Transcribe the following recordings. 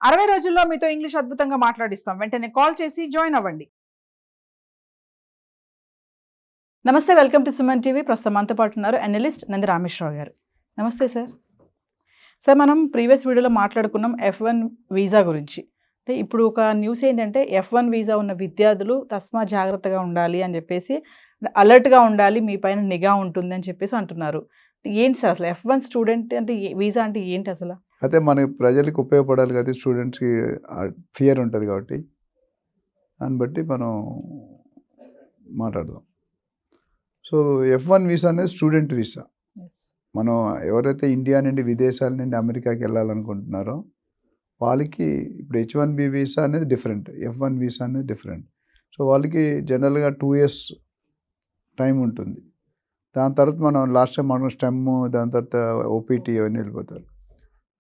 60 రోజుల్లో మీతో ఇంగ్లీష్ అద్భుతంగా మాట్లాడిస్తాం. వెంటనే కాల్ చేసి జాయిన్ అవ్వండి. నమస్తే, వెల్కమ్ టు సుమన్ టీవీ. ప్రస్తుతం మనతో పాటు ఉన్నారు అనలిస్ట్ నంది రామేశ్వరరావు గారు. నమస్తే సార్. సార్, మనం ప్రీవియస్ వీడియోలో మాట్లాడుకున్నాం F1 వీసా గురించి. అంటే ఇప్పుడు ఒక న్యూస్ ఏంటంటే F1 వీసా ఉన్న విద్యార్థులు తస్మా జాగ్రత్తగా ఉండాలి అని చెప్పేసి, అలర్ట్గా ఉండాలి, మీ పైన నిఘా ఉంటుంది అని చెప్పేసి అంటున్నారు. ఏంటి సార్ అసలు F1 స్టూడెంట్ అంటే వీసా అంటే ఏంటి అసలు? అయితే మన ప్రజలకు ఉపయోగపడాలి కదా, స్టూడెంట్స్కి ఫియర్ ఉంటుంది కాబట్టి దాన్ని బట్టి మనం మాట్లాడదాం. సో F1 వీసా అనేది స్టూడెంట్ వీసా. మనం ఎవరైతే ఇండియా నుండి విదేశాల నుండి అమెరికాకి వెళ్ళాలనుకుంటున్నారో వాళ్ళకి ఇప్పుడు H1B వీసా అనేది డిఫరెంట్, F1 వీసా అనేది డిఫరెంట్. సో వాళ్ళకి జనరల్గా 2 years టైం ఉంటుంది. దాని తర్వాత మనం లాస్ట్ టైం మనం స్టెమ్, దాని తర్వాత OPT అవన్నీ వెళ్ళిపోతారు.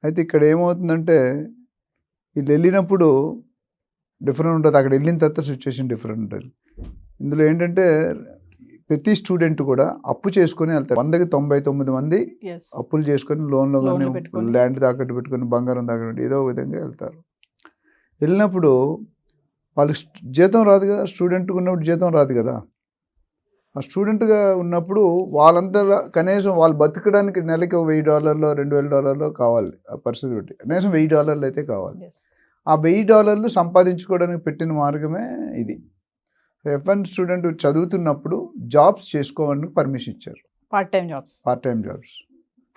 అయితే ఇక్కడ ఏమవుతుందంటే వీళ్ళు వెళ్ళినప్పుడు డిఫరెంట్ ఉంటుంది, అక్కడ వెళ్ళిన తర్వాత సిచ్యువేషన్ డిఫరెంట్ ఉంటుంది. ఇందులో ఏంటంటే ప్రతి స్టూడెంట్ కూడా అప్పు చేసుకొని వెళ్తారు. 100కి 99 మంది అప్పులు చేసుకొని లోన్లో కానీ ల్యాండ్ తాకట్టు పెట్టుకొని బంగారం తాకట్టు ఏదో విధంగా వెళ్తారు. వెళ్ళినప్పుడు వాళ్ళకి జీతం రాదు కదా, స్టూడెంట్గా ఉన్నప్పుడు జీతం రాదు కదా. ఆ స్టూడెంట్గా ఉన్నప్పుడు వాళ్ళంతా కనీసం వాళ్ళు బతకడానికి నెలకి $1000 $2000 కావాలి. ఆ పరిస్థితి బట్టి కనీసం $1000 అయితే కావాలి. ఆ $1000 సంపాదించుకోవడానికి పెట్టిన మార్గమే ఇది. F1 స్టూడెంట్ చదువుతున్నప్పుడు జాబ్స్ చేసుకోవడానికి పర్మిషన్ ఇచ్చారు. Part time jobs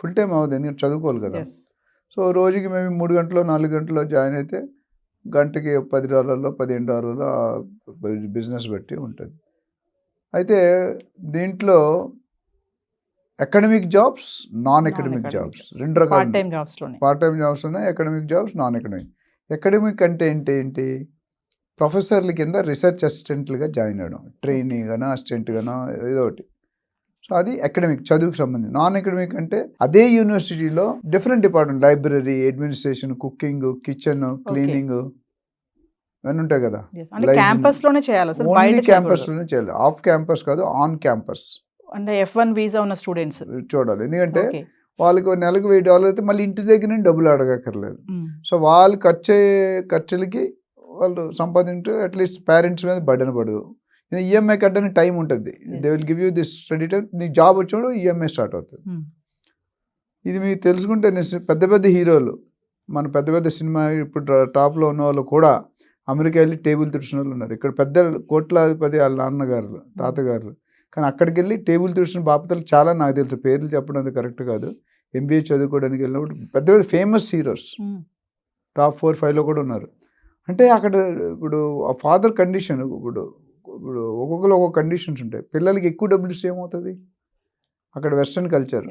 full time అవ్వదు, ఎందుకంటే చదువుకోవాలి కదా. సో రోజుకి మేము 3 గంటలో 4 గంటలో జాయిన్ అయితే గంటకి $10 $15 బిజినెస్ బట్టి ఉంటుంది. అయితే దీంట్లో academic jobs, non academic jobs రెండు రకాల పార్ట్ టైం జాబ్స్ ఉన్నాయి. Academic jobs, non academic. Academic అంటే ఏంటి? ప్రొఫెసర్ల కింద రీసెర్చ్ అసిస్టెంట్లుగా జాయిన్ అవ్వడం, ట్రైనింగ్ గానో అసిస్టెంట్ గానో ఏదో ఒకటి. సో అది అకాడమిక్, చదువుకు సంబంధించి. నాన్ అకాడమిక్ అంటే అదే యూనివర్సిటీలో different department, library, administration, cooking, kitchen, cleaning ఇవన్నీ ఉంటాయి కదా. ఓన్లీ క్యాంపస్లోనే చేయాలి, ఆఫ్ క్యాంపస్ కాదు, ఆన్ క్యాంపస్. అంటే F1 వీసా ఉన్న స్టూడెంట్స్ చూడాలి. ఎందుకంటే వాళ్ళకి నెలకు $1000 అయితే మళ్ళీ ఇంటి దగ్గర నుండి డబ్బులు అడగక్కర్లేదు. సో వాళ్ళు ఖర్చులకి వాళ్ళు సంపాదించే అట్లీస్ట్ పేరెంట్స్ మీద బర్డెన్ పడదు. ఈఎంఐ కట్టడానికి టైం ఉంటుంది. They will give you this study time. నీకు జాబ్ వచ్చినప్పుడు ఈఎంఐ స్టార్ట్ అవుతుంది. ఇది మీకు తెలుసుకుంటే పెద్ద పెద్ద హీరోలు, మన పెద్ద పెద్ద సినిమా ఇప్పుడు టాప్లో ఉన్న వాళ్ళు కూడా అమెరికా వెళ్ళి టేబుల్ తుడిచిన వాళ్ళు ఉన్నారు. ఇక్కడ పెద్ద కోట్లాధిపతి వాళ్ళ నాన్నగారు, తాతగారు, కానీ అక్కడికి వెళ్ళి టేబుల్ తుడిచిన బాపతలు చాలా నాకు తెలుసు. పేర్లు చెప్పడం అది కరెక్ట్ కాదు. MBA చదువుకోవడానికి వెళ్ళినప్పుడు పెద్ద పెద్ద ఫేమస్ హీరోస్ టాప్ 4, 5లో కూడా ఉన్నారు. అంటే అక్కడ ఇప్పుడు ఆ ఫాదర్ కండిషన్, ఇప్పుడు ఒక్కొక్కరు ఒక్కొక్క కండిషన్స్ ఉంటాయి. పిల్లలకి ఎక్కువ డబ్బులు ఇస్తే ఏమవుతుంది? అక్కడ వెస్ట్రన్ కల్చర్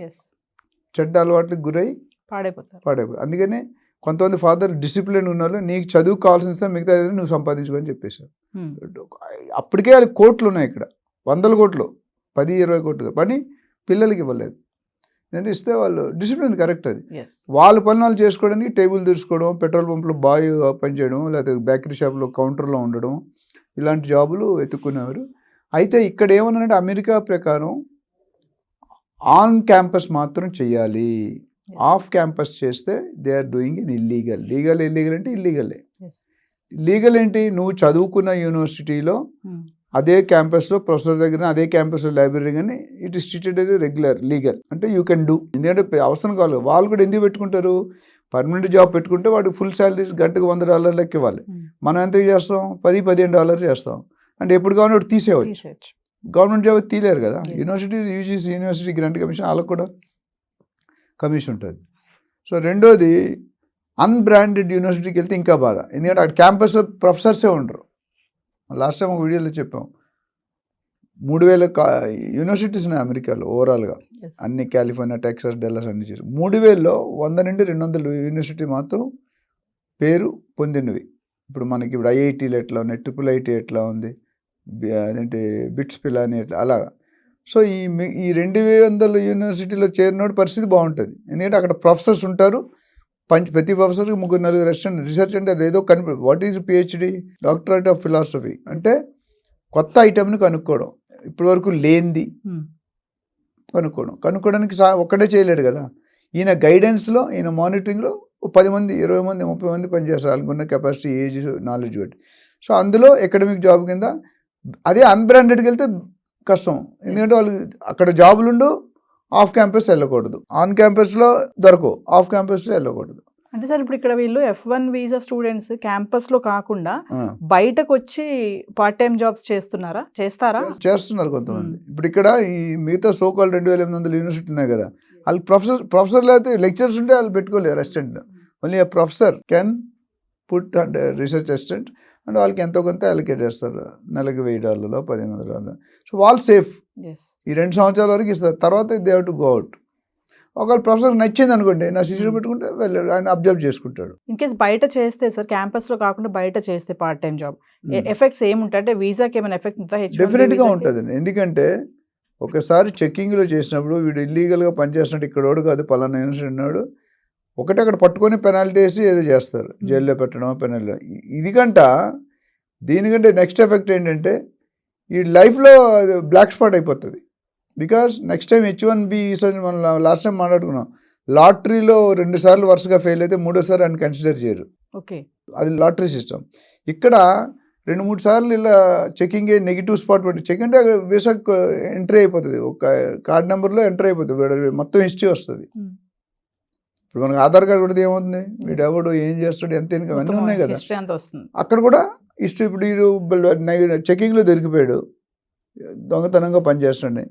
చెడ్డ అలవాట్లకు గురై పాడైపోతుంది. అందుకనే కొంతమంది ఫాదర్ డిసిప్లిన్ ఉన్నారు, నీకు చదువు కావాల్సిన మిగతా నువ్వు సంపాదించుకొని చెప్పేశారు. అప్పటికే వాళ్ళకి కోట్లు ఉన్నాయి, ఇక్కడ 100 కోట్లు, 10-20 కోట్లు పని పిల్లలకి ఇవ్వలేదు. నేను ఇస్తే వాళ్ళు డిసిప్లిన్ కరెక్ట్. అది వాళ్ళ పని వాళ్ళు చేసుకోవడానికి టేబుల్ తీసుకోవడం, పెట్రోల్ పంపులో బాయ్ పనిచేయడం, లేకపోతే బేకరీ షాప్లో కౌంటర్లో ఉండడం, ఇలాంటి జాబులు ఎత్తుక్కునేవారు. అయితే ఇక్కడ ఏమన్నారంటే అమెరికా ప్రకారం ఆన్ క్యాంపస్ మాత్రం చెయ్యాలి, ఆఫ్ క్యాంపస్ చేస్తే they are doing in illegal. Illegal అంటే ఇల్లీగలే. లీగల్ ఏంటి? నువ్వు చదువుకున్న యూనివర్సిటీలో అదే క్యాంపస్లో ప్రొఫెసర్ దగ్గర, అదే క్యాంపస్లో లైబ్రరీ కానీ it is treated as regular, legal. అంటే యూ కెన్ డూ. ఎందుకంటే అవసరం కావాలి. వాళ్ళు కూడా ఎందుకు పెట్టుకుంటారు? పర్మనెంట్ జాబ్ పెట్టుకుంటే వాడికి ఫుల్ శాలరీ గంటకు $100 లెక్క ఇవ్వాలి. మనం ఎంత చేస్తాం? $10-15 చేస్తాం. అంటే ఎప్పుడు కావాలి వాడు తీసేవచ్చు. గవర్నమెంట్ జాబ్ తీయలేరు కదా. యూజీసీ యూనివర్సిటీ గ్రాంట్ కమిషన్, వాళ్ళకు కూడా కమిషన్ ఉంటుంది. సో రెండోది, అన్బ్రాండెడ్ యూనివర్సిటీకి వెళ్తే ఇంకా బాధ. ఎందుకంటే అక్కడ క్యాంపస్లో ప్రొఫెసర్సే ఉండరు. లాస్ట్ టైం ఒక వీడియోలో చెప్పాం, 3000 యూనివర్సిటీస్ ఉన్నాయి అమెరికాలో ఓవరాల్గా, అన్ని కాలిఫోర్నియా, టెక్సాస్, డెల్లాస్ అన్ని చేసి 3000లో 100 నుండి 200 యూనివర్సిటీ మాత్రం పేరు పొందినవి. ఇప్పుడు మనకి ఇప్పుడు IITలు ఎట్లా ఉన్నాయి, IIIT ఎట్లా ఉంది, అదేంటి బిట్స్ పిలాని ఎట్లా, అలాగా. సో ఈ 200 యూనివర్సిటీలో చేరినోడు పరిస్థితి బాగుంటుంది. ఎందుకంటే అక్కడ ప్రొఫెసర్స్ ఉంటారు. ప్రతి ప్రొఫెసర్కి 3-4 రీసెర్చ్ అంటే ఏదో what is PhD, doctorate of philosophy అంటే కొత్త ఐటమ్ని కనుక్కోవడం, ఇప్పటి వరకు లేనిది కనుక్కోవడానికి ఒక్కడే చేయలేడు కదా. ఈయన గైడెన్స్లో, ఈయన మానిటరింగ్లో 10 మంది 20 మంది 30 మంది పనిచేస్తారు వాళ్ళకున్న కెపాసిటీ ఏజ్ నాలెడ్జ్ బట్టి. సో అందులో అకాడమిక్ జాబ్ కింద అదే అన్బ్రాండెడ్కి వెళ్తే కష్టం, ఎందుకంటే వాళ్ళు అక్కడ జాబులు ఉండు ఆఫ్ క్యాంపస్ వెళ్ళకూడదు, ఆన్ క్యాంపస్లో దొరకవు, ఆఫ్ క్యాంపస్లో వెళ్ళకూడదు. అంటే సార్ ఇప్పుడు ఇక్కడ వీళ్ళు F1 వీసా స్టూడెంట్స్ క్యాంపస్లో కాకుండా బయటకు వచ్చి పార్ట్ టైం జాబ్స్ చేస్తారా? చేస్తున్నారు కొంతమంది. ఇప్పుడు ఇక్కడ ఈ మిగతా సోకాల్ 2800 యూనివర్సిటీ ఉన్నాయి కదా, వాళ్ళు ప్రొఫెసర్లు అయితే లెక్చర్స్ ఉంటే వాళ్ళు పెట్టుకోలేరు అసిస్టెంట్. ఓన్లీ ఆ professor can put and research assistant and వాళ్ళకి ఎంతో కొంత అలొకేట్ చేస్తారు, నెలకి $1000 $1500. సో వాళ్ళు సేఫ్ ఈ 2 సంవత్సరాల వరకు ఇస్తారు. తర్వాత they have to go out. ఒకవేళ ప్రొఫెసర్ నచ్చింది అనుకోండి, నా శిష్యుడు పెట్టుకుంటే వెళ్ళాడు, ఆయన అబ్జర్వ్ చేసుకుంటాడు. ఇన్ కేస్ బయట చేస్తే సార్, క్యాంపస్లో కాకుండా బయట చేస్తే పార్ట్ టైం జాబ్ ఎఫెక్ట్స్ ఏముంటాయి? అంటే వీసాకి ఏమైనా ఎఫెక్ట్ ఉంటుందా? డెఫినెట్గా ఉంటుంది. ఎందుకంటే ఒకసారి చెక్కింగ్లో చేసినప్పుడు వీడు ఇల్లీగల్గా పనిచేసినట్టు ఇక్కడోడు కాదు, పలానా యూనివర్సిటీ ఉన్నాడు, ఒకటి అక్కడ పట్టుకొని పెనాల్టీ వేసి ఏదో చేస్తారు, జైల్లో పెట్టడం పెనాల్టీ. దీనికంటే నెక్స్ట్ ఎఫెక్ట్ ఏంటంటే ఈ లైఫ్లో బ్లాక్ స్పాట్ అయిపోతుంది. బికాస్ నెక్స్ట్ టైం H1B మనం లాస్ట్ టైం మాట్లాడుకున్నాం, లాటరీలో 2 సార్లు వరుసగా ఫెయిల్ అయితే 3వ అని కన్సిడర్ చేయరు. ఓకే, అది లాటరీ సిస్టమ్. ఇక్కడ 2-3 సార్లు ఇలా చెకింగ్ నెగిటివ్ స్పాట్ పెట్టి చెక్ అంటే వీసా ఎంట్రీ అయిపోతుంది, ఒక కార్డ్ నెంబర్లో ఎంట్రీ అయిపోతుంది, మొత్తం హిస్టరీ వస్తుంది. ఇప్పుడు మనకు ఆధార్ కార్డు కూడా ఏమవుతుంది, వీడు ఎవడు ఏం చేస్తాడు ఎంత ఇన్కమ్ అన్నీ ఉన్నాయి కదా, అక్కడ కూడా హిస్టరీ. ఇప్పుడు వీడు చెకింగ్లో దొరికిపోయాడు, దొంగతనంగా పనిచేస్తుండే,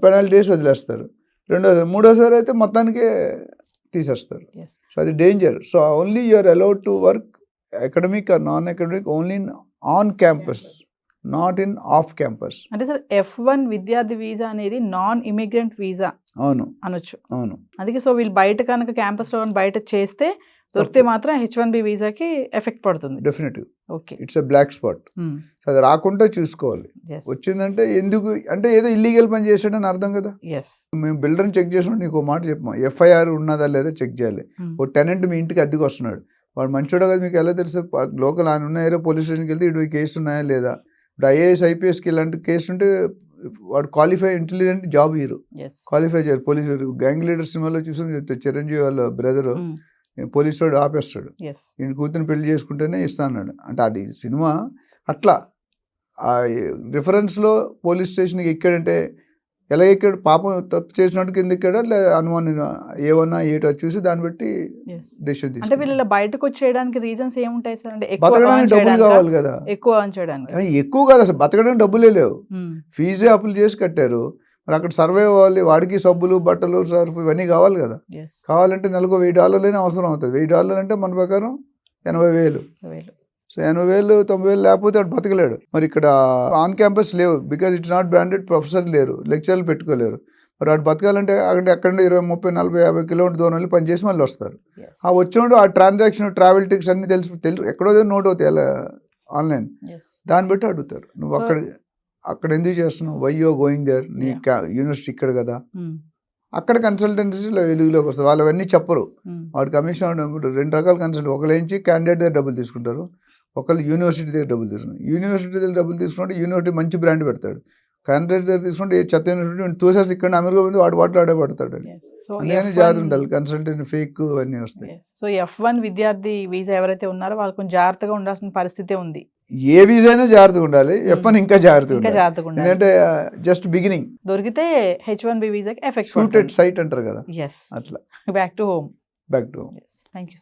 పెనాల్టీ వేసి వదిలేస్తారు. 2వ-3వ అయితే మొత్తానికే తీసేస్తారు. సో అది danger. So only you are allowed to work academic or non academic only in on campus, not in off campus. అంటే సార్ F1 విద్యార్థి వీసా అనేది నాన్ ఇమిగ్రెంట్ వీసా అవును అనొచ్చు. అవును, అందుకే సో వీళ్ళు బయట కనుక క్యాంపస్లో బయట చేస్తే దొరికితే మాత్రం H1B వీసాకి ఎఫెక్ట్ పడుతుంది. డెఫినెట్గా. Okay, it's a black spot. అది రాకుండా చూసుకోవాలి. వచ్చిందంటే ఎందుకు అంటే ఏదో ఇల్లీగల్ పని చేసాడని అర్థం కదా. మేము బిల్డర్ని చెక్ చేసినప్పుడు నీకు మాట చెప్పాం, FIR ఉన్నదా లేదా చెక్ చేయాలి. ఓ టెనెంట్ మీ ఇంటికి అద్దెకి వస్తున్నాడు, వాడు మంచోడా కదా మీకు ఎలా తెలుసు? లోకల్ ఆయన ఉన్న ఏరియా పోలీస్ స్టేషన్కి వెళ్తే ఇటు కేసు ఉన్నాయా లేదా. ఇప్పుడు IAS IPSకి ఇలాంటి కేసు ఉంటే వాడు qualify intelligent job hero qualify చేయాలి. పోలీస్ గ్యాంగ్ లీడర్ సినిమాలో చూసి చెప్తే చిరంజీవి వాళ్ళ బ్రదరు పోలీసు వాడు ఆపేస్తాడు, ఈయన కూతురు పెళ్లి చేసుకుంటేనే ఇస్తా అన్నాడు. అంటే అది సినిమా అట్లా ఆ రిఫరెన్స్లో పోలీస్ స్టేషన్కి ఎక్కాడంటే ఎలా ఎక్కాడు, పాపం తప్పు చేసినట్టు కింద ఎక్కాడా లేదా అనుమానం ఏమన్నా ఏటో చూసి దాన్ని బట్టి డెసిషన్ తీసుకుంటాడు. అంటే వీళ్ళ బయటకు వచ్చేయడానికి రీజన్స్ ఏముంటాయి సార్? అంటే బతకడానికి డబ్బులు కావాలి కదా. ఎక్కువ కాదు అసలు, బతకడానికి డబ్బులే లేవు, ఫీజే అప్పులు చేసి కట్టారు. మరి అక్కడ సర్వే అవ్వాలి, వాడికి సబ్బులు బట్టలు సర్ఫ్ ఇవన్నీ కావాలి కదా. కావాలంటే నెలకు $1000 అవసరం అవుతుంది. $1000 అంటే మన ప్రకారం 80,000. సో 80,000 90,000 లేకపోతే వాడు బతకలేడు. మరి ఇక్కడ ఆన్ క్యాంపస్ లేవు, because it's not branded, professor లేరు, లెక్చర్లు పెట్టుకోలేరు. మరి వాడు బతకాలంటే అక్కడ 20 30 40 50 కిలోమీటర్ దూరం వెళ్ళి పనిచేసి మళ్ళీ వస్తారు. ఆ వచ్చినప్పుడు ఆ ట్రాన్సాక్షన్ ట్రావెల్ టిక్స్ అన్ని తెలుసు ఎక్కడో నోట్ అవుతాయి అలా ఆన్లైన్, దాన్ని బట్టి అడుగుతారు నువ్వు అక్కడ ఎందుకు చేస్తున్నావు, వై యూ గోయింగ్ దేర్, నీ యూనివర్సిటీ ఇక్కడ కదా. అక్కడ కన్సల్టెన్సీలో వెలుగులోకి వస్తుంది, వాళ్ళు అవన్నీ చెప్పరు. వాడు కమిషన్ 2 రకాల కన్సల్ట్, ఒకళ్ళు ఏంచి క్యాండిడేట్ దగ్గర డబ్బులు తీసుకుంటారు, ఒకళ్ళు యూనివర్సిటీ దగ్గర డబ్బులు తీసుకుంటారు. యూనివర్సిటీ దగ్గర డబ్బులు తీసుకుంటే యూనివర్సిటీ మంచి బ్రాండ్ పెడతాడు, క్యాండిడేట్ దగ్గర తీసుకుంటే ఏ చెత్త యూనివర్సిటీ తోసేసి ఇక్కడ అమెరికా పోతే వాడు ఆడబడతాడు. అందుకని జాగ్రత్త ఉండాలి, కన్సల్టెంట్ ఫేక్ అవన్నీ వస్తాయి. సో F1 విద్యార్థి వీసా ఎవరైతే ఉన్నారో వాళ్ళు కొంచెం జాగ్రత్తగా ఉండాల్సిన పరిస్థితి ఉంది. ఏ వీసా అయినా జాగ్రత్తగా ఉండాలి, F1 ఇంకా జాగ్రత్తగా ఉండాలి, ఎందుకంటే జస్ట్ బిగినింగ్. దొరికితే H1B వీసాకి ఎఫెక్ట్ షూటెడ్ సైట్ అంటారు కదా, అట్లా. Back to home. Thank you.